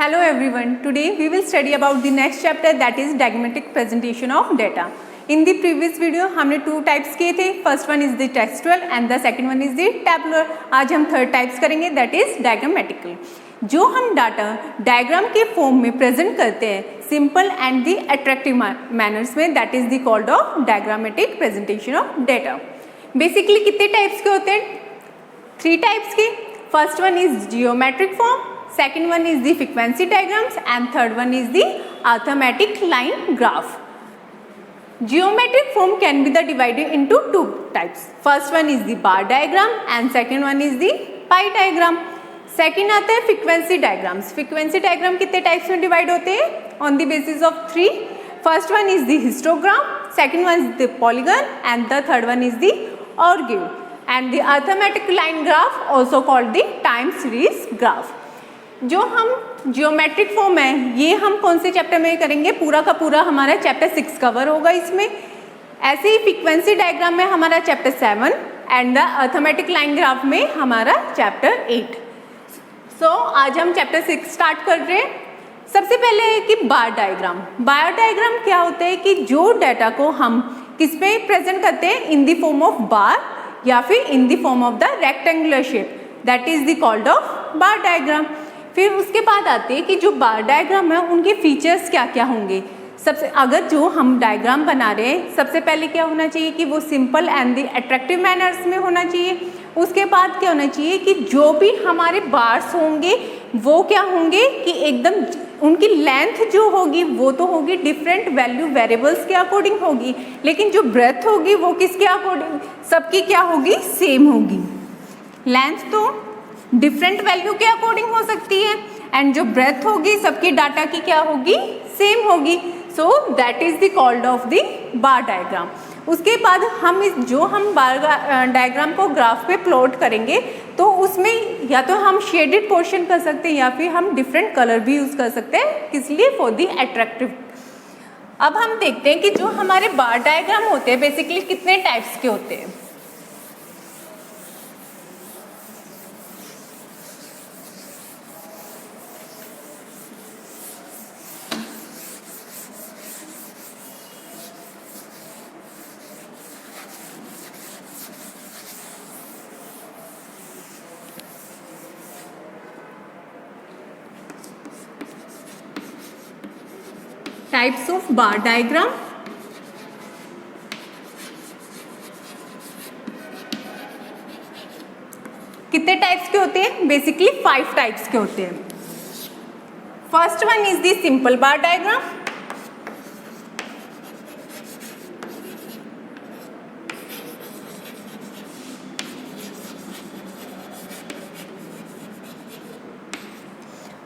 Hello everyone. Today we will study about the next chapter, that is diagrammatic presentation of data. In the previous video हमने two types किए थे. First one is the textual and the second one is the tabular. आज हम third types करेंगे, that is diagrammatical. जो हम data diagram के form में प्रेजेंट करते हैं simple and the attractive manners में, that is the called of diagrammatic presentation of data. Basically कितने टाइप्स के होते हैं? 3 टाइप्स के. First one is geometric form, second one is the frequency diagrams and third one is the arithmetic line graph. Geometric form can be divided into 2 types. First one is the bar diagram and second one is the pie diagram. Second आता है frequency diagrams. Frequency diagram कितने types में divide होते हैं? On the basis of 3. First one is the histogram, second one is the polygon and the third one is the orgave. And the arithmetic line graph also called the time series graph. जो हम geometric form है ये हम कौन से chapter में करेंगे? पूरा का पूरा हमारा चैप्टर 6 कवर होगा इसमें. ऐसे ही फ्रीक्वेंसी डायग्राम में हमारा chapter 7 and the arithmetic line graph में हमारा चैप्टर 8. सो आज हम चैप्टर 6 स्टार्ट कर रहे हैं. सबसे पहले है कि बार डायग्राम. बार डायग्राम क्या होता है कि जो डाटा को हम किस पे प्रेजेंट करते हैं, इन द फॉर्म ऑफ बार या फिर in the form of the rectangular shape, that is the called of bar diagram. फिर उसके बाद आते हैं कि जो बार डायग्राम है उनके फीचर्स क्या क्या होंगे. सबसे अगर जो हम डायग्राम बना रहे हैं सबसे पहले क्या होना चाहिए कि वो simple and the attractive manners में होना चाहिए. उसके बाद क्या होना चाहिए कि जो भी हमारे बार्स होंगे वो क्या होंगे कि एकदम उनकी लेंथ जो होगी वो तो होगी डिफरेंट वैल्यू वेरिएबल्स के अकॉर्डिंग होगी, लेकिन जो ब्रेथ होगी वो किसके अकॉर्डिंग? सबकी क्या होगी? सेम होगी. लेंथ तो डिफरेंट वैल्यू के अकॉर्डिंग हो सकती है एंड जो ब्रेथ होगी सबकी डाटा की क्या होगी? सेम होगी. So that is the called of the bar diagram. उसके बाद हम हम बार डायग्राम को ग्राफ पे प्लॉट करेंगे तो उसमें या तो हम शेडेड पोर्शन कर सकते हैं या फिर हम डिफरेंट कलर भी यूज कर सकते हैं, किस लिए? For the attractive. अब हम देखते हैं कि जो हमारे बार डायग्राम होते हैं बेसिकली कितने टाइप्स के होते हैं. Types of bar diagram. कितने टाइप्स के होते हैं? बेसिकली 5 टाइप्स के होते हैं. First one is the simple bar diagram.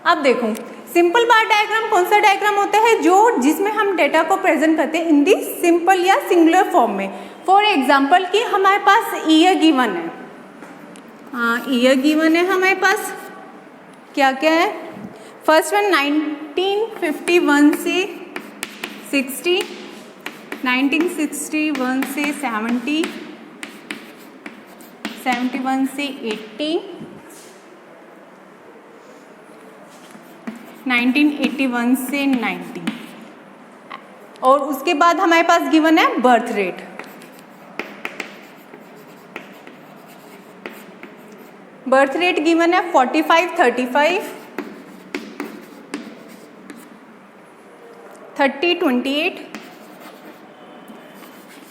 अब देखो सिंपल बार डायग्राम कौन सा डायग्राम होता है? जो जिसमें हम डेटा को प्रेजेंट करते हैं इन दी सिंपल या सिंगुलर फॉर्म में. फॉर एग्जांपल कि हमारे पास ईयर गिवन है. हाँ, ईयर गिवन है हमारे पास. क्या क्या है? फर्स्ट वन 1951 से 60, 1961 से 70, 71 से 80, 1981 से 90 और उसके बाद हमारे पास गिवन है birth rate. Birth rate given है 45, 35, 30, 28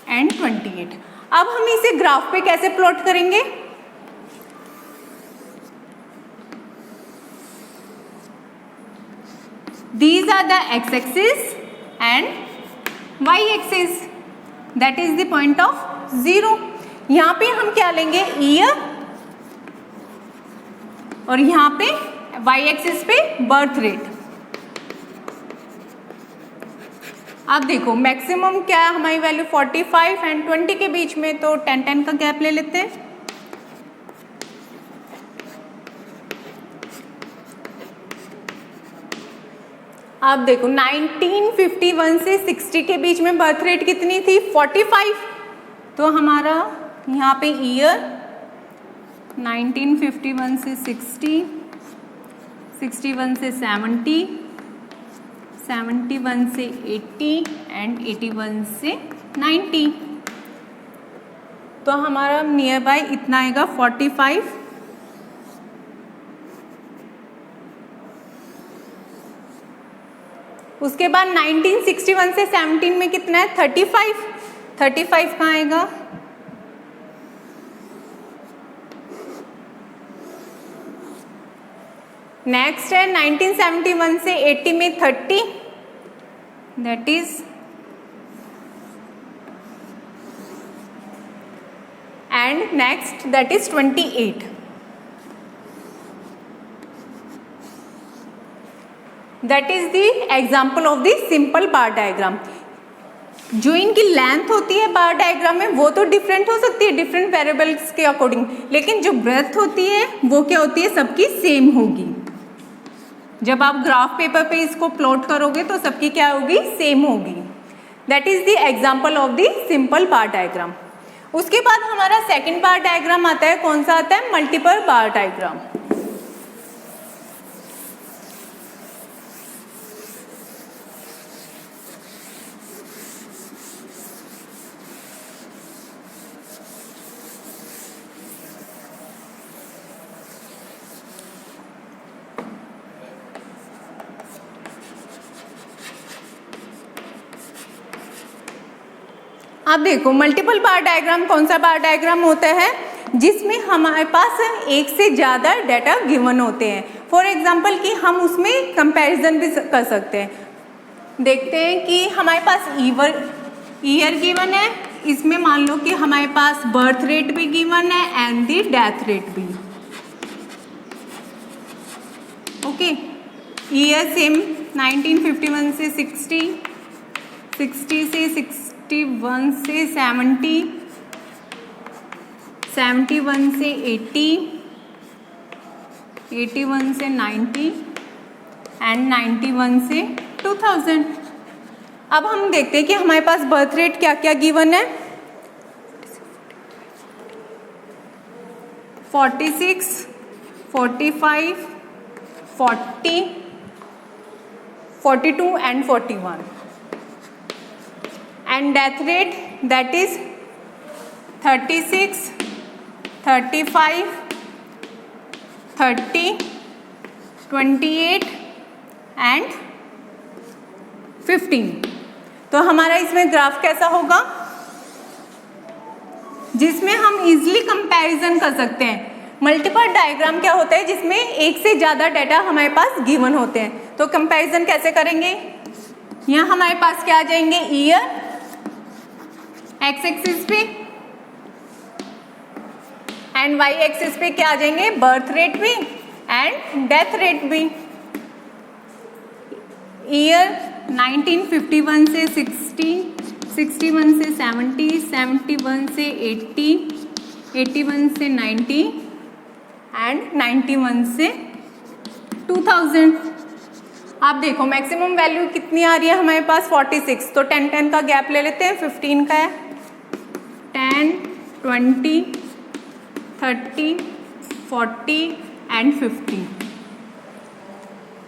एंड 28. अब हम इसे ग्राफ पे कैसे प्लॉट करेंगे? These are the x-axis and y-axis. That is the point of 0. यहाँ पे हम क्या लेंगे? ईयर और यहाँ पे y-axis पे बर्थ रेट. अब देखो मैक्सिमम क्या है हमारी वैल्यू 45 एंड 20 के बीच में, तो 10-10 का गैप ले लेते हैं. अब देखो 1951 से 60 के बीच में बर्थ रेट कितनी थी? 45. तो हमारा यहाँ पे ईयर 1951 से 60, 61 से 70, 71 से 80 एंड 81 से 90। तो हमारा नियर बाय इतना आएगा 45। उसके बाद 1961 से 17 में कितना है 35। 35 कहाँ आएगा, नेक्स्ट है 1971 से 80 में 30, that is and next that is 28। That is the example of the simple bar diagram. जो इनकी लेंथ होती है बार डायग्राम में वो तो डिफरेंट हो सकती है डिफरेंट वेरिएबल्स के अकॉर्डिंग, लेकिन जो ब्रेथ होती है वो क्या होती है, सबकी सेम होगी। जब आप ग्राफ पेपर पे इसको प्लॉट करोगे तो सबकी क्या होगी, सेम होगी। That is the example of the simple bar diagram. उसके बाद हमारा सेकंड बार डायग्राम आता है, कौन सा आता है, मल्टीपल बार डायग्राम। अब देखो मल्टीपल बार डायग्राम कौन सा बार डायग्राम होता है, जिसमें हमारे पास एक से ज़्यादा डाटा गिवन होते हैं। फॉर एग्जांपल कि हम उसमें कंपैरिजन भी कर सकते हैं। देखते हैं कि हमारे पास ईयर गिवन है, इसमें मान लो कि हमारे पास बर्थ रेट भी गिवन है एंड द डेथ रेट भी। ओके, ईयर सेम 1951 से 60, 60 से 61 से 70, 71 से 80, 81 से 90 एंड 91 से 2000। अब हम देखते हैं कि हमारे पास बर्थ रेट क्या क्या गिवन है। 46, 45, 40, 42 and 41 and death rate that is 36, 35, 30, 28 and 15। तो हमारा इसमें ग्राफ कैसा होगा, जिसमें हम इजीली कंपैरिजन कर सकते हैं। मल्टीपल डायग्राम क्या होता है, जिसमें एक से ज़्यादा डाटा हमारे पास गिवन होते हैं। तो कंपैरिजन कैसे करेंगे, यहाँ हमारे पास क्या आ जाएंगे, ईयर एक्स एक्सिस पे एंड वाई एक्सिस पे क्या आ जाएंगे, बर्थ रेट भी एंड डेथ रेट भी। ईयर 1951 से 60, 61 से 70, 71 से 80, 81 से 90 एंड 91 से 2000। आप देखो मैक्सिमम वैल्यू कितनी आ रही है हमारे पास 46, तो 10-10 का गैप ले लेते हैं, 15 का है, 10, 20, 30, 40 एंड 50।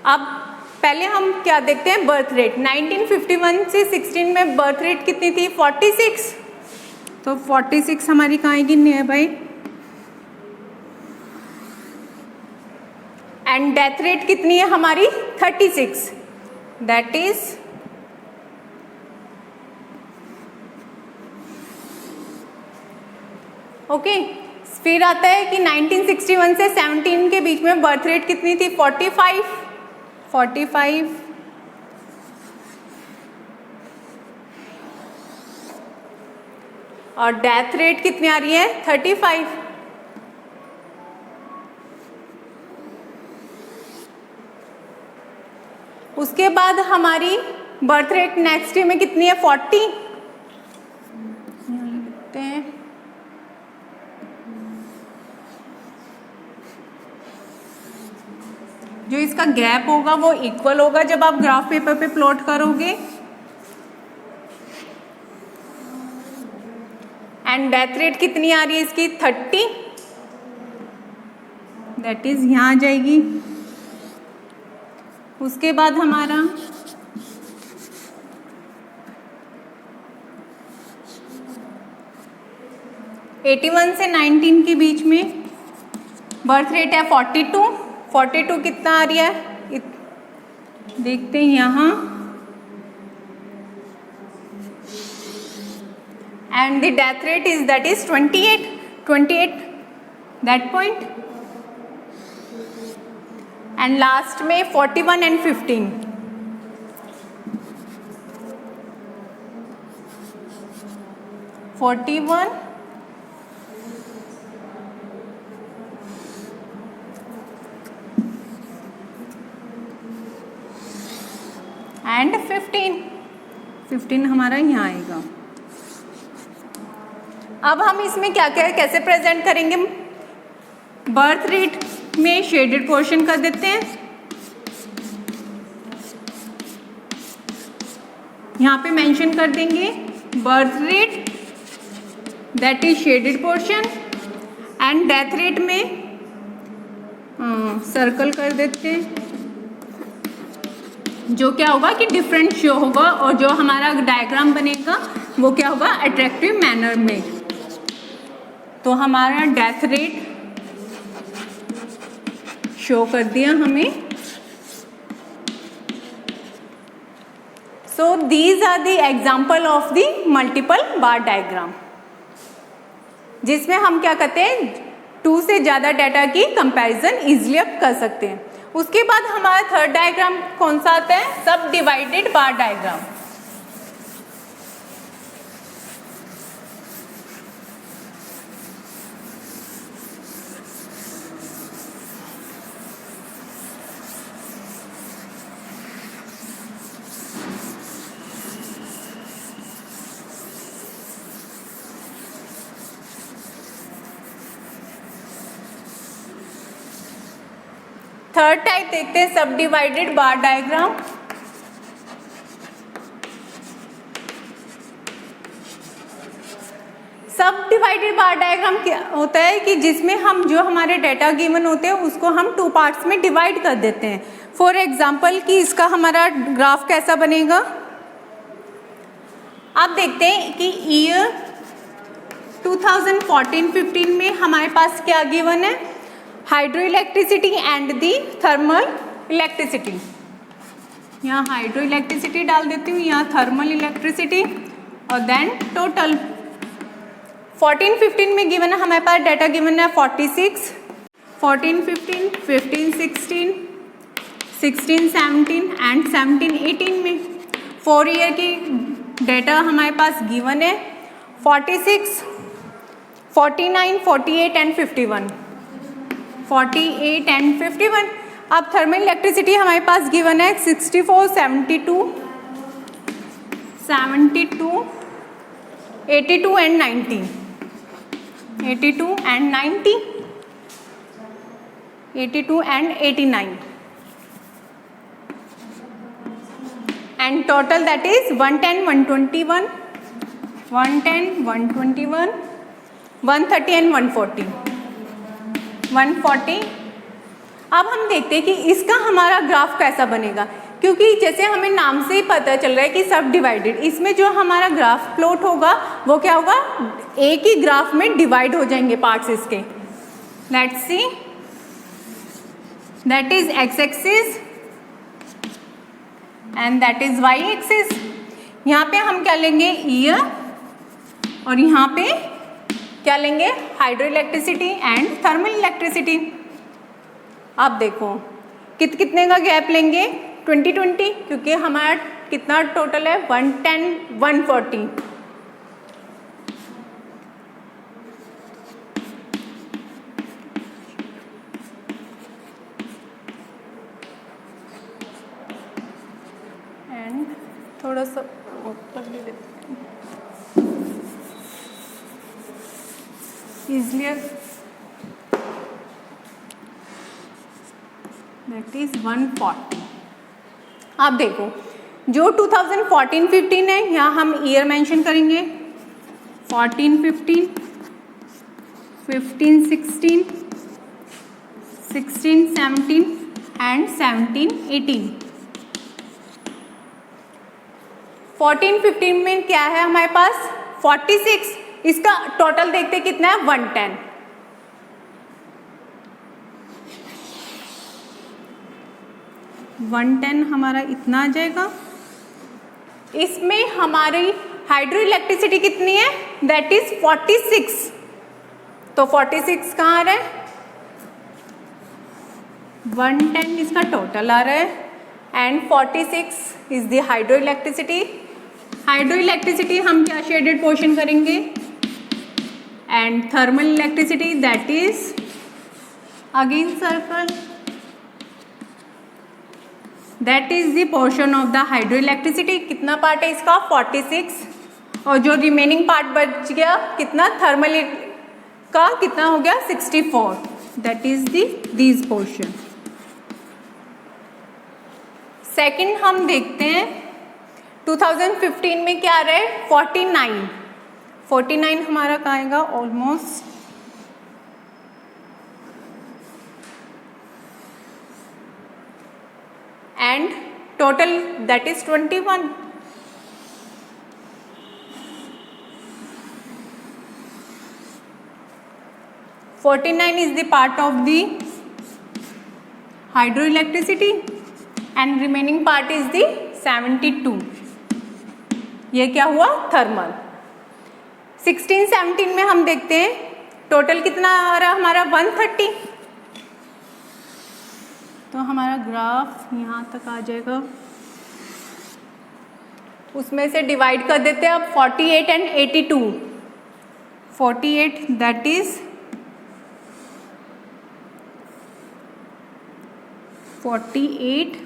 अब पहले हम क्या देखते हैं, बर्थ रेट। 1951 से 16 में बर्थ रेट कितनी थी, 46। तो 46 हमारी कहाँ आएगी, near by. And death rate कितनी है हमारी, 36, दैट इज ओके। फिर आता है कि 1961 से 17 के बीच में बर्थ रेट कितनी थी, 45, 45 और डेथ रेट कितनी आ रही है, 35। उसके बाद हमारी बर्थ रेट नेक्स्ट ईयर में कितनी है, 40। लिखते हैं जो इसका गैप होगा वो इक्वल होगा जब आप ग्राफ पेपर पे प्लॉट करोगे। एंड डेथ रेट कितनी आ रही है इसकी, 30, दैट इज यहाँ आ जाएगी। उसके बाद हमारा 81 से 19 के बीच में बर्थ रेट है 42 कितना आ रहा है देखते हैं यहाँ, and the death rate is that is 28 that point, and last में 41 एंड 15. एंड 15 हमारा यहाँ आएगा. अब हम इसमें क्या क्या कैसे प्रेजेंट करेंगे, बर्थ रेट में शेडेड पोर्शन कर देते हैं, यहाँ पे मेंशन कर देंगे birth rate that is shaded portion, and death rate में सर्कल कर देते हैं, जो क्या होगा कि डिफरेंट शो होगा, और जो हमारा डायग्राम बनेगा वो क्या होगा अट्रैक्टिव मैनर में. तो हमारा डेथ रेट शो कर दिया हमें. So these are the example of the multiple bar diagram, जिसमें हम क्या करते हैं 2 से ज़्यादा डाटा की कंपैरिजन इजीली आप कर सकते हैं. उसके बाद हमारा थर्ड डायग्राम कौन सा आता है, सब डिवाइडेड बार डायग्राम. थर्ड टाइप देखते हैं सब डिवाइडेड बार डायग्राम. सब डिवाइडेड बार डायग्राम क्या होता है कि जिसमें हम जो हमारे डेटा गिवन होते हैं उसको हम 2 पार्ट्स में डिवाइड कर देते हैं. फॉर एग्जांपल कि इसका हमारा ग्राफ कैसा बनेगा, आप देखते हैं कि ईयर 2014-15 में हमारे पास क्या गिवन है, hydro electricity and the thermal electricity. यहाँ हाइड्रो इलेक्ट्रिसिटी डाल देती हूँ, यहाँ थर्मल इलेक्ट्रिसिटी, और देन टोटल 14-15 में गिवन है हमारे पास डाटा गिवन है 46, 14-15, 15-16, 16-17 एंड 17-18 में 4 ईयर की डाटा हमारे पास गिवन है 46, 49, 48 एंड 51. 48 एंड 51. अब थर्मल इलेक्ट्रिसिटी हमारे पास गिवन है 64, 72, 82 and 90. 82 and 90, 82 and 89. And total that is 110, 121, 110, 121, 130 and 140. 140. अब हम देखते हैं कि इसका हमारा ग्राफ कैसा बनेगा, क्योंकि जैसे हमें नाम से ही पता चल रहा है कि सब डिवाइडेड, इसमें जो हमारा ग्राफ प्लॉट होगा वो क्या होगा, एक ही ग्राफ में डिवाइड हो जाएंगे पार्ट्स इसके. Let's see, that is X axis and that is Y axis. यहाँ पे हम क्या लेंगे ईयर, और यहाँ पे क्या लेंगे hydro electricity and thermal electricity. आप देखो कितने का गैप लेंगे 20-20, क्योंकि हमारा कितना टोटल है 110, 140. एंड थोड़ा सा ऊपर ले लेते हैं इसलिए, दैट इज 140. आप देखो जो 2014-15 है यहाँ हम ईयर मेंशन करेंगे 14-15, 15-16, 16-17 एंड 17-18. 14 15 में क्या है हमारे पास 46, इसका टोटल देखते कितना है 110। 110 हमारा इतना आ जाएगा। इसमें हमारी हाइड्रो इलेक्ट्रिसिटी कितनी है, दैट इज 46। तो 46 कहाँ आ रहा है, 110 इसका टोटल आ रहा है and 46 is the hydro electricity. Hydro electricity हम क्या शेडेड पोर्शन करेंगे, and thermal electricity that is again circle, that is the portion of the hydro electricity. कितना पार्ट है इसका 46, और जो रिमेनिंग पार्ट बच गया कितना थर्मल का कितना हो गया 64, that is this portion. Second हम देखते हैं 2015 में क्या आ रहा है 49 हमारा कहाँ आएगा almost, and total that is 21। is the part of the hydroelectricity and remaining part is the 72। ये क्या हुआ थर्मल। 16-17 में हम देखते हैं टोटल कितना आ रहा हमारा 130। तो हमारा ग्राफ यहाँ तक आ जाएगा, उसमें से डिवाइड कर देते हैं अब 48 and 82। 48 that is 48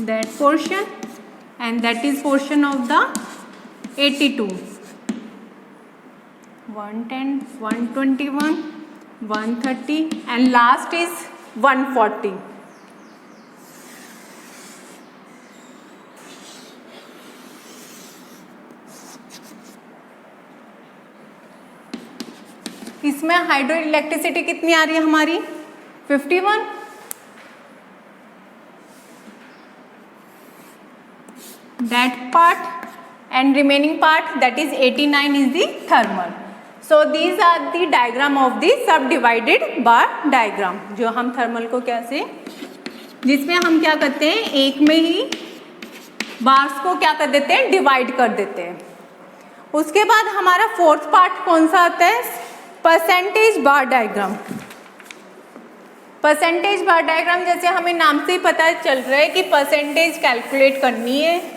that portion and that is portion of the 82। 110 121 130 and last is 140। इसमें हाइड्रो इलेक्ट्रिसिटी कितनी आ रही है हमारी 51। That part and remaining part that is 89 is the thermal। So these are the diagram of the subdivided bar diagram, जो हम thermal को कैसे, जिसमें हम क्या करते हैं एक में ही बार्स को क्या कर देते हैं डिवाइड कर देते हैं। उसके बाद हमारा फोर्थ पार्ट कौन सा आता है परसेंटेज बार डायग्राम। परसेंटेज बार डायग्राम जैसे हमें नाम से ही पता चल रहा है कि परसेंटेज कैलकुलेट करनी है।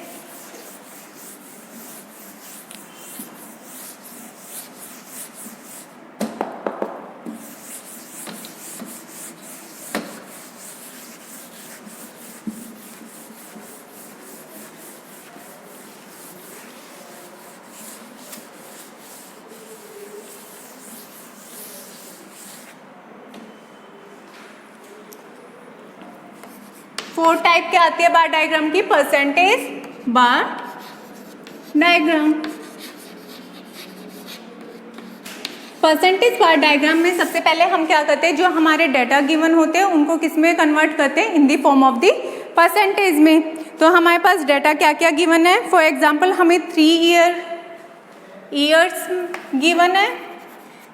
फोर टाइप के आती है बार डायग्राम की, परसेंटेज बार डायग्राम। परसेंटेज बार डायग्राम में सबसे पहले हम क्या करते हैं, जो हमारे डाटा गिवन होते हैं उनको किस में कन्वर्ट करते हैं, in the form of the percentage में। तो हमारे पास डाटा क्या क्या गिवन है, फॉर एग्जांपल हमें 3 ईयर्स गिवन है,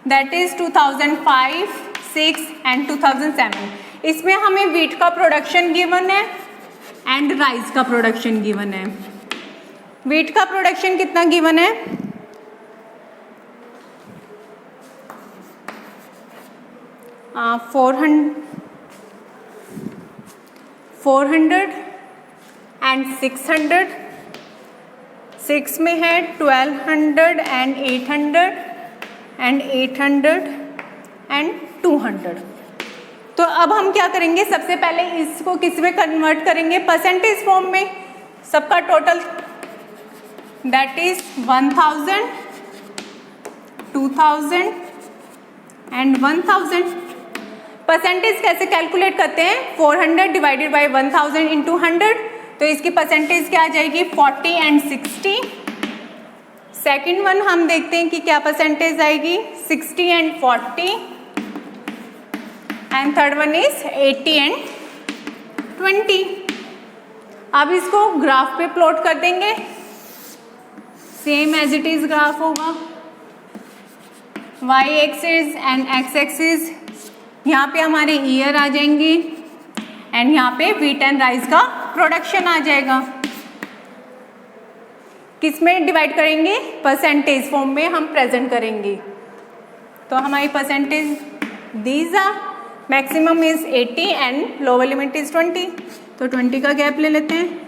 दैट इज 2005, 6 एंड 2007। इसमें हमें वीट का प्रोडक्शन गिवन है एंड राइस का प्रोडक्शन गिवन है। वीट का प्रोडक्शन कितना गिवन है 400 एंड 600। 6 में है 1200 एंड 800 एंड 800 एंड 200। तो अब हम क्या करेंगे, सबसे पहले इसको किस में कन्वर्ट करेंगे, परसेंटेज फॉर्म में। सबका total that is 1000, 2000 and 1000। Percentage कैसे कैलकुलेट करते हैं, 400 डिवाइडेड बाई 1000 इंटू 100। तो इसकी परसेंटेज क्या आ जाएगी 40 एंड 60। सेकेंड वन हम देखते हैं कि क्या परसेंटेज आएगी 60 and 40 and third one is 80 and 20। अब इसको ग्राफ पे प्लॉट कर देंगे, same as it is graph होगा। y axis and x axis, यहाँ पे हमारे ईयर आ जाएंगे एंड यहाँ पे व्हीट एंड राइस का प्रोडक्शन आ जाएगा। किस में डिवाइड करेंगे? परसेंटेज फॉर्म में हम प्रेजेंट करेंगे। तो हमारी percentage these are, maximum is 80 and lower limit is 20, तो 20 का गैप ले लेते हैं।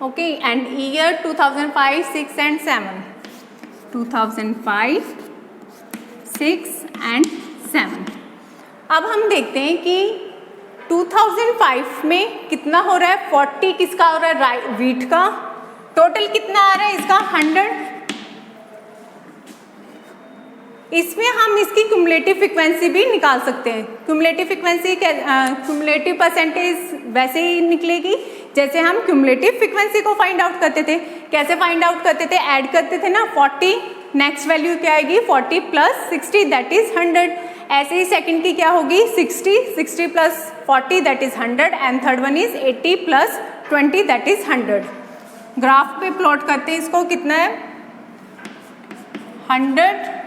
Okay, and year 2005, 6 and 7, 2005, 6 and 7। अब हम देखते हैं कि 2005 में कितना हो रहा है, 40 किसका हो रहा है? व्हीट का। टोटल कितना आ रहा है इसका? 100। इसमें हम इसकी क्यूमुलेटिव फ्रीक्वेंसी भी निकाल सकते हैं। क्यूमुलेटिव फ्रीक्वेंसी, क्यूमुलेटिव परसेंटेज वैसे ही निकलेगी जैसे हम क्यूमुलेटिव फ्रीक्वेंसी को फाइंड आउट करते थे। कैसे फाइंड आउट करते थे? ऐड करते थे ना, 40, नेक्स्ट वैल्यू क्या आएगी? 40 प्लस 60 दैट इज 100। ऐसे ही सेकंड की क्या होगी? 60, 60 plus 40 that is 100 and third one is 80 plus 20 that is 100। Graph पे प्लॉट करते हैं इसको, कितना है? 100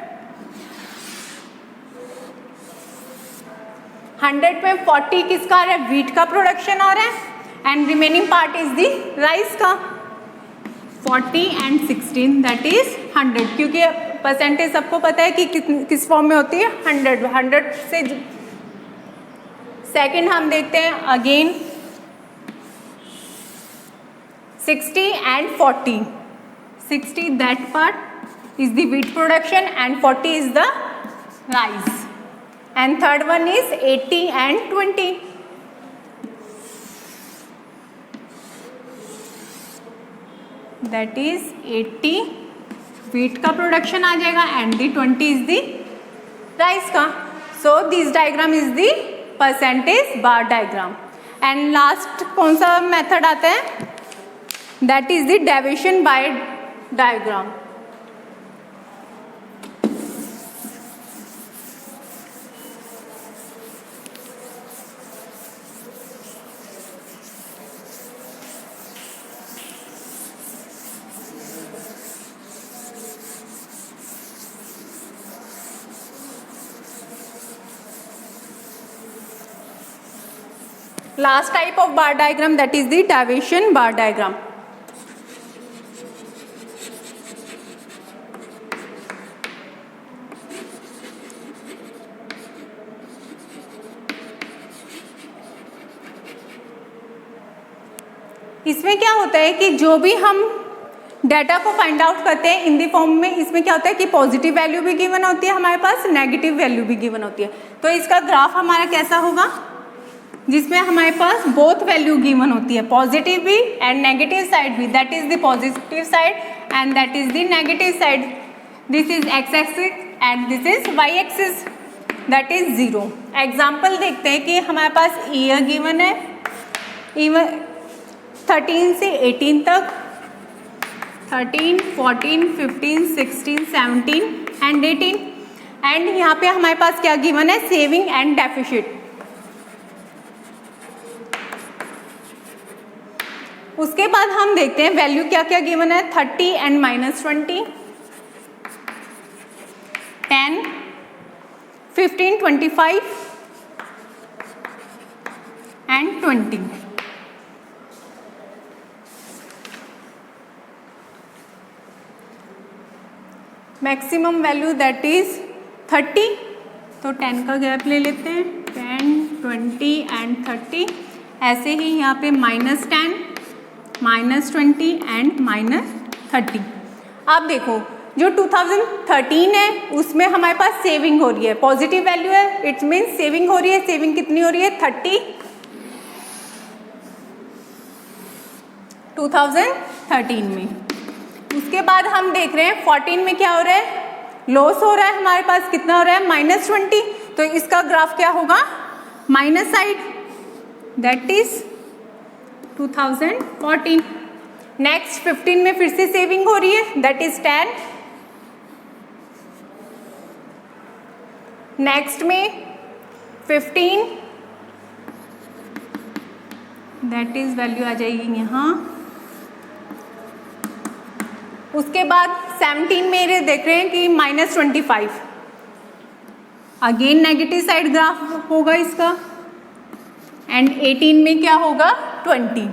में 40 किसका आ रहा है? व्हीट का प्रोडक्शन आ रहा है and remaining part is the rice का। 40 एंड 16 दैट इज 100, क्योंकि परसेंटेज सबको पता है कि किस फॉर्म में होती है? 100 से। सेकंड हम देखते हैं again 60 and 40। 60 that part is the wheat production and 40 is the rice, and third one is 80 and 20. That is 80 wheat का प्रोडक्शन आ जाएगा and the 20 is the rice का। So this diagram is the percentage bar diagram। And last कौन सा method आता है? That is the deviation by diagram। Last type of bar diagram, that is the deviation bar diagram। इसमें क्या होता है कि जो भी हम डाटा को फाइंड आउट करते हैं इन दी फॉर्म में, इसमें क्या होता है कि पॉजिटिव वैल्यू भी गिवन होती है हमारे पास, नेगेटिव वैल्यू भी गिवन होती है। तो इसका ग्राफ हमारा कैसा होगा? जिसमें हमारे पास बोथ वैल्यू गिवन होती है, पॉजिटिव भी एंड नेगेटिव साइड भी। That is the positive side and that is the negative side. This is X axis and this is Y axis, that is 0। Example देखते हैं कि हमारे पास ईयर गिवन है, ईवन 13 से 18 तक, 13, 14, 15, 16, 17 एंड 18। एंड यहाँ पे हमारे पास क्या गिवन है? Saving and deficit. उसके बाद हम देखते हैं वैल्यू क्या क्या गिवन है। 30 and -20, 10, 15, 25 and 20। Maximum value that is 30, तो 10 का गैप ले लेते हैं, 10, 20 एंड 30। ऐसे ही यहाँ पे -10, -20 एंड -30। अब देखो जो 2013 है उसमें हमारे पास सेविंग हो रही है, पॉजिटिव वैल्यू है, इट मीन्स सेविंग हो रही है। सेविंग कितनी हो रही है? 30, 2013 में। उसके बाद हम देख रहे हैं 14 में क्या हो रहा है? लॉस हो रहा है हमारे पास, कितना हो रहा है? -20। तो इसका ग्राफ क्या होगा? Minus side, that is 2014। Next 15 में फिर से सेविंग हो रही है, दैट इज 10। नेक्स्ट में 15, दैट इज वैल्यू आ जाएगी यहाँ। उसके बाद 17 मेरे देख रहे हैं कि -25, अगेन नेगेटिव साइड ग्राफ होगा इसका, एंड 18 में क्या होगा 20।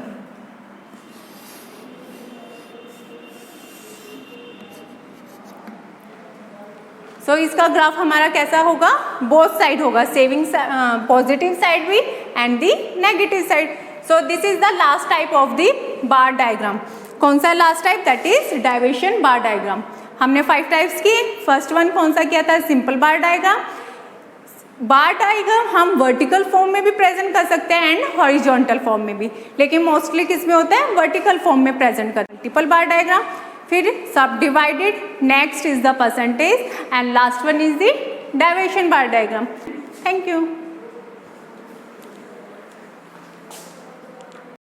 सो इसका ग्राफ हमारा कैसा होगा, बोथ साइड होगा, सेविंग पॉजिटिव साइड भी and the negative side. So this is the last type of the bar diagram. कौन सा last type, that is diversion bar diagram. हमने 5 टाइप्स किए। फर्स्ट वन कौन सा किया था, सिंपल बार डायग्राम। बार डायग्राम हम वर्टिकल फॉर्म में भी प्रेजेंट कर सकते हैं एंड हॉरिजॉन्टल फॉर्म में भी, लेकिन मोस्टली किस में होता है, वर्टिकल फॉर्म में प्रेजेंट करते हैं। मल्टीपल बार डायग्राम, फिर सब divided, next is the percentage, and last one is the diversion bar diagram. Thank you.